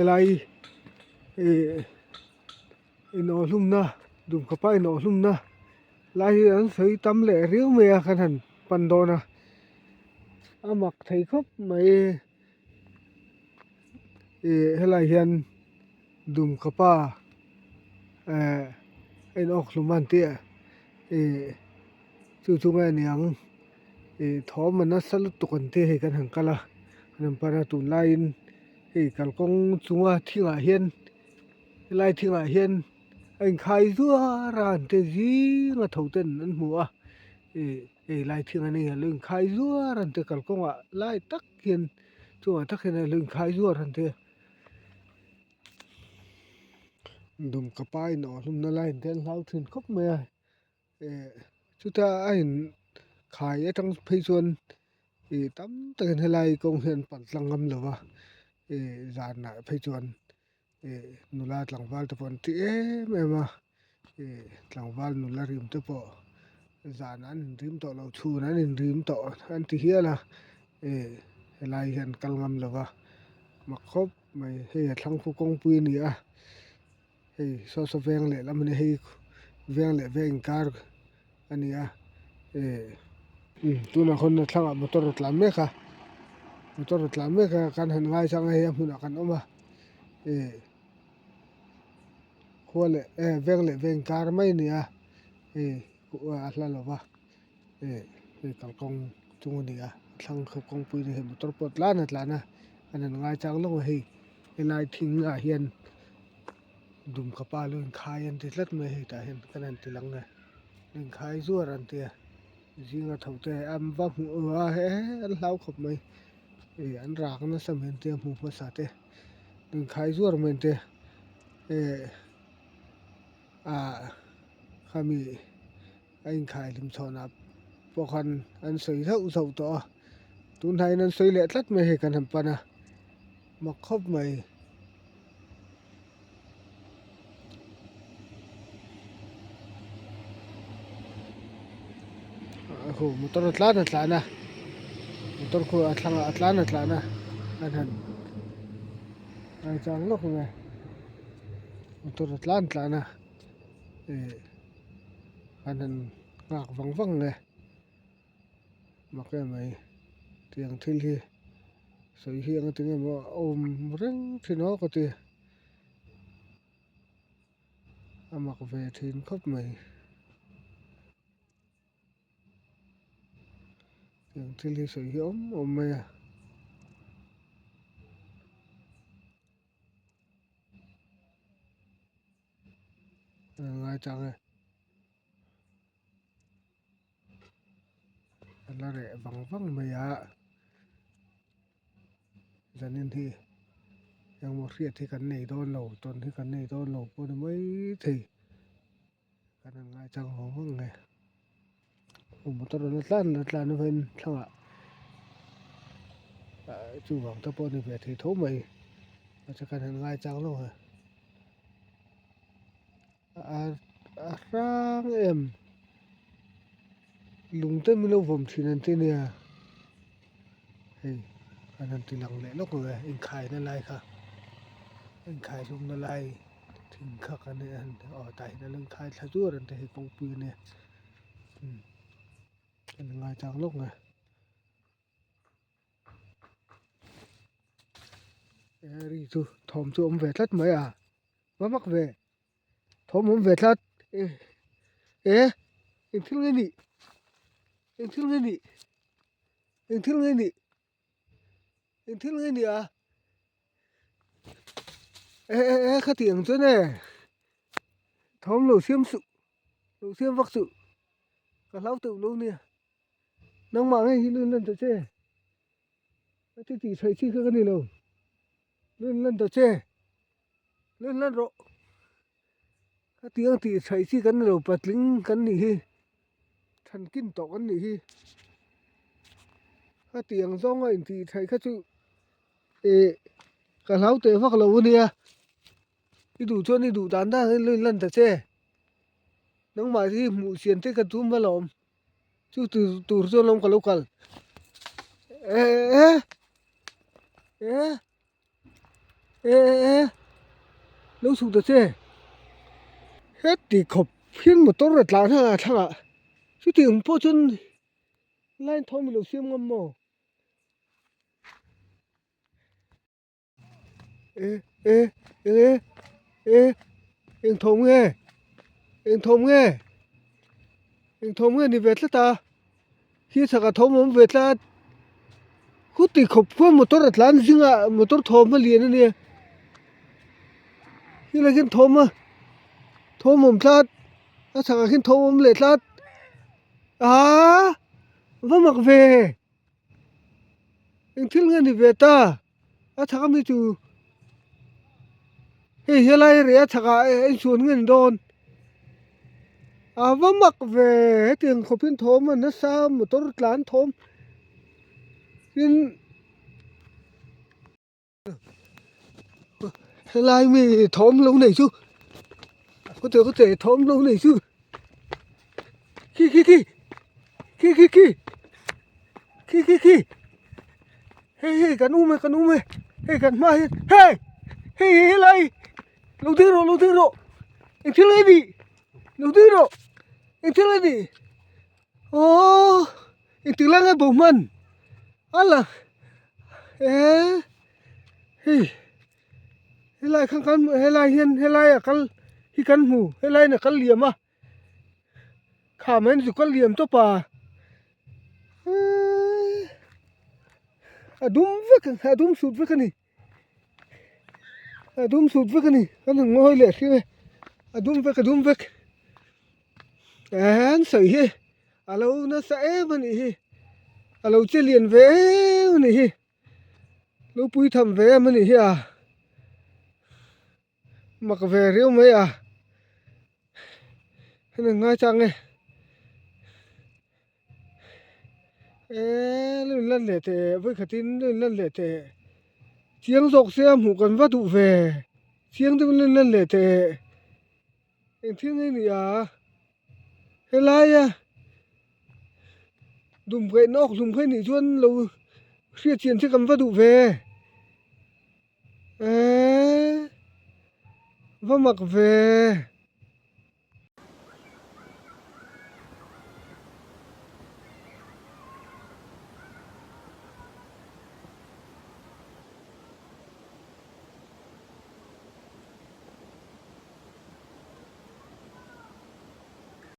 lai ino lum na dum kapa ino lum na lai an sei tam le riu me khan han pan do na amak thei khop mai helai hian dum kapa en ok luman te chu chu ngai niang thom na salut tu kan te he kan han kala nam para tu lain kalkong chunga thinga hian lai thinga hian anh khai rua ran te zi nga thau ten an hmu a lai thinga ni lưng khai rua ran te kalkong a lai tak hian chuwa tak hian lưng khai rua ran te dum kapai no lum na lai ten lau thin khop me chu ta ain khai atang phei chuan tam takin helai kong hian pan tlangam lawa zan na phei chuan nula tlangwal te pon ti em a tlangwal nula rim te po zan an rim to lo chhun an rim to an ti hiala helai hian kalngam lawa makhop mai hei thlang fu kong pui ni a so veng le lam ni hei veng le veng kar ani a tuna khon na thlang a motor tlam me kha motor tlam me kha kan han ngai chang hei hmun kan oma khole veng le veng kar mai ni a ku a hla lawa kalkong chung ni a thlang khu kong pui ni motor pot lana tlana an ngai chang lo hei helai thing a hian dum kapa lun khai an ti tlat me hei ta hian kan an ti lang nge lun khai zuar an te zinga thau te am va hmu a he an hlau khop mai an rak na sam hen te hmu pa sa te lun khai zuar men te khami anh khai lim chona pokhan an sei thau thau to tun hai nan sei le tlat me he kan ham pana makhop mai khu motor tlana motor khu atlana an han ai chang lok nge motor tlana an han ngak vang nge makhe mai tiang thil hi soi hi ang ting mo om reng thino ko ti amak ve thin khop mai tiang thil hi soi hi om mai a ngai chang e la re vang mai a zanin hi yang mo riat thi kan nei don lo ton thi kan nei don lo po mai thi kan ngai chang ho nge motor na tlan ven thanga chu wang ta po ni ve thi tho mai cha kan ngai chang lo ha rang em lung te mi lo vom thin an te nia hei kan an ti lang le lok nge in khai na lai kha in khai lum na lai thing kha kan an tai na lung khai thla chu ran te hi kong pui ne kan ngai chang lok nge ri chu thom chu om ve thlat mai à mak ve thom om ve thlat in thil nge ni in thil nge ni à khá tiếng chứ nè thom lẩu xiêm vắc sự cả lão tự luôn nè nông mạng ấy lên tờ che cái gì thấy chi cái này đâu lên tờ che lên rộ cái tiếng thì thấy chi cái này đâu bật lính cái này hi thần kinh tổ cái này hi cái tiếng do ngay thì thấy cái chữ cả lão tự vắc lẩu nè đi đủ cho đi đủ tán ta lên tờ che nông mạng thì mù xiên thế cái túm vào lồng chú từ cho lông cả local ê ê lâu sụt được chứ hết thì khop phiên một tốt rất là thằng ạ chứ tiền po chân lại thôi mình đầu xiêm ngâm mồ ê ê ê ê anh thông nghe anh thông nghe anh thông nghe đi về ta khi sạc thông mà về ta hút thì khop phiên một tốt rất là riêng ạ một tốt thom mà liền nè khi là cái thom mà thom mồm ta sạc cái thom mồm lệ ta à vẫn mặc về anh thiếu nghe đi về ta sạc mi tu hey lại rồi sạc anh xuống nghe đòn vẫn mặc về tiền khop phiên thom mà nó sao một tốt rất là thom nên lại mi thom lâu này chứ có thể thom lâu này chứ khi hey cần ume hey cần mai hey lại lâu thứ rồi anh thiếu lấy đi lâu thứ rồi anh thiếu lấy đi anh tự lang cái bầu mình là hey lại khăng khăng lại hiền lại à căn hi căn hù lại là căn liềm à khả men chỉ căn liềm cho bà đúng sụt với cái này đúng sụt với cái này anh ngồi lẹ kia đúng với anh sợi hi lâu nó sẽ bên này lâu chơi liền về bên này lâu bùi thầm về bên này à mặc về riêu mấy à hay là ngay chăng này lần lẻ thế với khả tin lần lẻ thế chiếng dọc xem hủ cần vắt tụ về chiếng tôi lần lẻ thế em thiên ấy nè à hay lai à dùng cái nóc dùng cái nỉ chuan lâu xia tiền chứ cầm vắt tụ về và mặc về